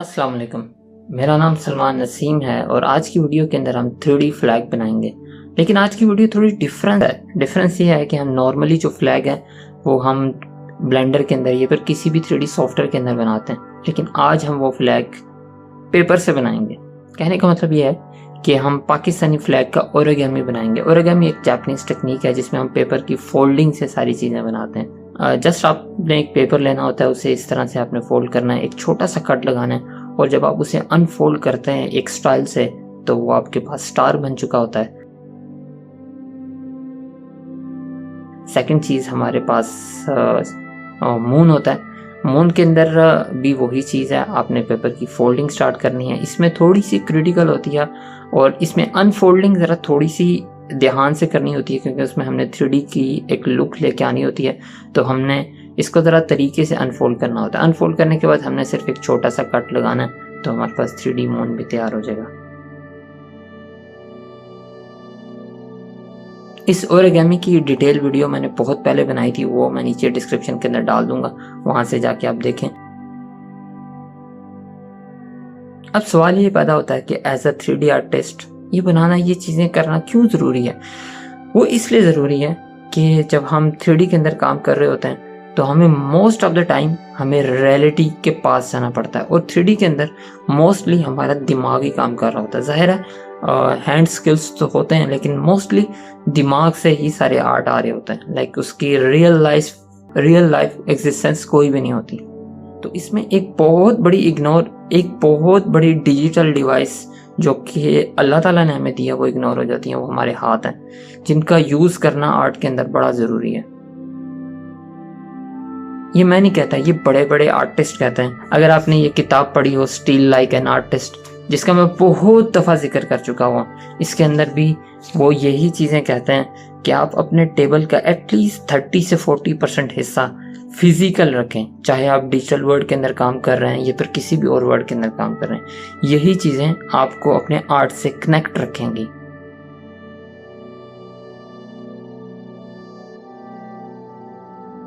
अस्सलाम वालेकुम। मेरा नाम सलमान नसीम है और आज की वीडियो के अंदर हम 3D फ्लैग बनाएंगे। लेकिन आज की वीडियो थोड़ी डिफरेंट है। डिफरेंस ये है कि हम नॉर्मली जो फ्लैग है वो हम ब्लेंडर के अंदर या फिर किसी भी 3D सॉफ्टवेयर के अंदर बनाते हैं, लेकिन आज हम वो फ्लैग पेपर से बनाएंगे। कहने का मतलब ये है कि हम पाकिस्तानी फ्लैग का ओरिगामी बनाएंगे। ओरिगामी एक जापानीज टेक्निक है जिसमें हम पेपर की फोल्डिंग से सारी चीज़ें बनाते हैं। जस्ट आपने एक पेपर लेना होता है, उसे इस तरह से आपने फोल्ड करना है, एक छोटा सा कट लगाना है और जब आप उसे अनफोल्ड करते हैं एक स्टाइल से तो वो आपके पास स्टार बन चुका होता है। सेकंड चीज़ हमारे पास मून होता है। मून के अंदर भी वही चीज़ है, आपने पेपर की फोल्डिंग स्टार्ट करनी है। इसमें थोड़ी सी क्रिटिकल होती है और इसमें अनफोल्डिंग ज़रा थोड़ी सी ध्यान से करनी होती है क्योंकि उसमें हमने 3D की एक लुक लेके आनी होती है, तो हमने इसको ज़रा तरीके से अनफोल्ड करना होता है। अनफोल्ड करने के बाद हमने सिर्फ एक छोटा सा कट लगाना है तो हमारे पास 3D मून भी तैयार हो जाएगा। इस ओरिगामी की डिटेल वीडियो मैंने बहुत पहले बनाई थी, वो मैं नीचे डिस्क्रिप्शन के अंदर डाल दूंगा, वहां से जाके आप देखें। अब सवाल ये पैदा होता है कि एज अ 3D आर्टिस्ट ये बनाना, ये चीज़ें करना क्यों ज़रूरी है? वो इसलिए ज़रूरी है कि जब हम 3D के अंदर काम कर रहे होते हैं तो हमें मोस्ट ऑफ द टाइम हमें रियलिटी के पास जाना पड़ता है और 3D के अंदर मोस्टली हमारा दिमाग ही काम कर रहा होता है। ज़ाहिर है हैंड स्किल्स तो होते हैं लेकिन मोस्टली दिमाग से ही सारे आर्ट आ रहे होते हैं। लाइक उसकी रियल लाइफ एग्जिस्टेंस कोई भी नहीं होती। तो इसमें एक बहुत बड़ी डिजिटल डिवाइस जो कि अल्लाह ताला ने हमें दिया वो इग्नोर हो जाती है। वो हमारे हाथ हैं जिनका यूज़ करना आर्ट के अंदर बड़ा ज़रूरी है। ये मैं नहीं कहता, ये बड़े बड़े आर्टिस्ट कहते हैं। अगर आपने ये किताब पढ़ी हो स्टील लाइक एन आर्टिस्ट, जिसका मैं बहुत दफ़ा जिक्र कर चुका हूँ, इसके अंदर भी वो यही चीज़ें कहते हैं कि आप अपने टेबल का एटलीस्ट 30 से 40% हिस्सा फिजिकल रखें। चाहे आप डिजिटल वर्ल्ड के अंदर काम कर रहे हैं या फिर किसी भी और वर्ल्ड के अंदर काम कर रहे हैं, यही चीज़ें आपको अपने आर्ट से कनेक्ट रखेंगी।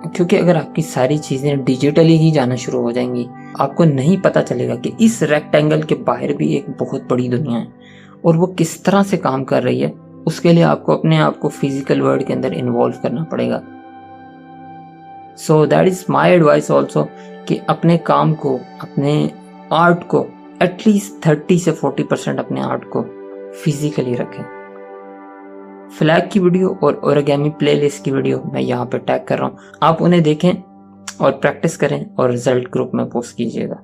क्योंकि अगर आपकी सारी चीज़ें डिजिटली ही जाना शुरू हो जाएंगी, आपको नहीं पता चलेगा कि इस रेक्टेंगल के बाहर भी एक बहुत बड़ी दुनिया है और वो किस तरह से काम कर रही है। उसके लिए आपको अपने आप को फिजिकल वर्ल्ड के अंदर इन्वॉल्व करना पड़ेगा। So that is my advice also कि अपने काम को, अपने आर्ट को एटलीस्ट 30 से 40% अपने आर्ट को फिजिकली रखें। फ्लैग की वीडियो और ओरिगामी प्लेलिस्ट की वीडियो मैं यहाँ पे टैग कर रहा हूँ, आप उन्हें देखें और प्रैक्टिस करें और रिजल्ट ग्रुप में पोस्ट कीजिएगा।